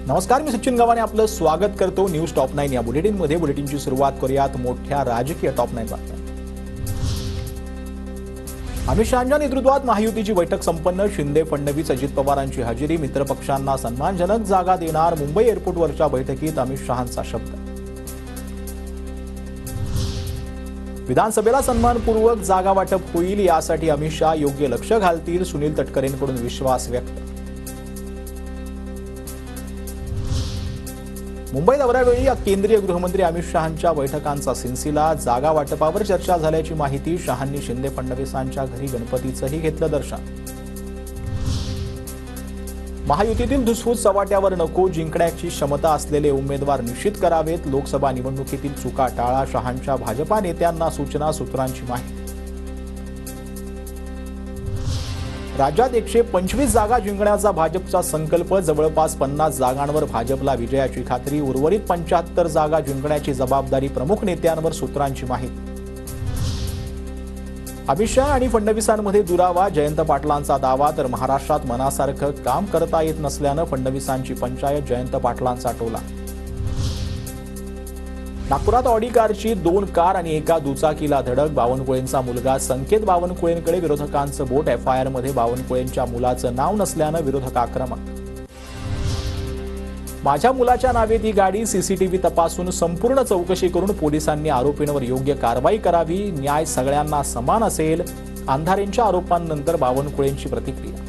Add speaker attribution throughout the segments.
Speaker 1: नमस्कार, मी सचिन गव्हाणे आपलं स्वागत करतो न्यूज टॉप 9 या बुलेटिनमध्ये। बुलेटिनची सुरुवात करूयात मोठ्या राजकीय टॉप 9 बातम्या। अमित शहांच्या नेतृत्वात महायुतीची बैठक संपन्न। शिंदे फडणवीस अजित पवारांची हजेरी। मित्रपक्षांना सन्मानजनक जागा देणार। मुंबई एअरपोर्टवरच्या बैठकीत अमित शहांचा शब्द। विधानसभेला सन्मानपूर्वक जागा वाटप होईल यासाठी अमित शहा योग्य लक्ष घालतील। सुनील तटकरेंकडून विश्वास व्यक्त। मुंबई दौऱ्यावेळी केंद्रीय गृहमंत्री अमित शहांच्या बैठकांचा सिलसिला। जागा वाटपावर चर्चा झाल्याची माहिती। शहांनी शिंदे फडणवीसांच्या घरी गणपतीचंही घेतलं दर्शन। महायुतीतील धुसफूस चव्हाट्यावर नको। जिंकण्याची क्षमता असलेले उमेदवार निश्चित करावेत। लोकसभा निवडणुकीतील चुका टाळा। शहांच्या भाजपा नेत्यांना सूचना। सूत्रांची माहिती। राज्यात 125 जागा जिंकण्याचा भाजपचा संकल्प। जवळपास 50 जागांवर भाजपला विजयाची खात्री। उर्वरित 75 जागा जिंकण्याची जबाबदारी प्रमुख नेत्यांवर। सूत्रांची माहिती। अमित शहा आणि फडणवीसांमध्ये दुरावा। जयंत पाटलांचा दावा। तर महाराष्ट्रात मनासारखं काम करता येत नसल्यानं फडणवीसांची पंचायत। जयंत पाटलांचा टोला। नागपुरात ऑडी कारची 2 कार आणि एका दुचाकीला धडक। बावनकुळेंचा मुलगा संकेत बावनकुळेंकडे विरोधकांचं बोट। एफआयआर मध्ये बावनकुळेंच्या मुलाचं नाव नसल्यानं विरोधक आक्रमक। माझ्या मुलाच्या नावेत ही गाडी। सीसीटीव्ही तपासून संपूर्ण चौकशी करून पोलिसांनी आरोपींवर योग्य कारवाई करावी। न्याय सगळ्यांना समान असेल। अंधारेंच्या आरोपांनंतर बावनकुळेंची प्रतिक्रिया।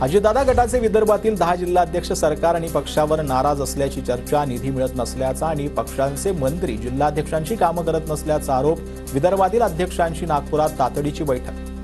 Speaker 1: अजितदादा गटाचे विदर्भातील 10 जिल्हाध्यक्ष सरकार आणि पक्षावर नाराज असल्याची चर्चा। निधी मिळत नसल्याचा आणि पक्षांचे मंत्री जिल्हाध्यक्षांची कामं करत नसल्याचा आरोप। विदर्भातील अध्यक्षांची नागपुरात तातडीची बैठक।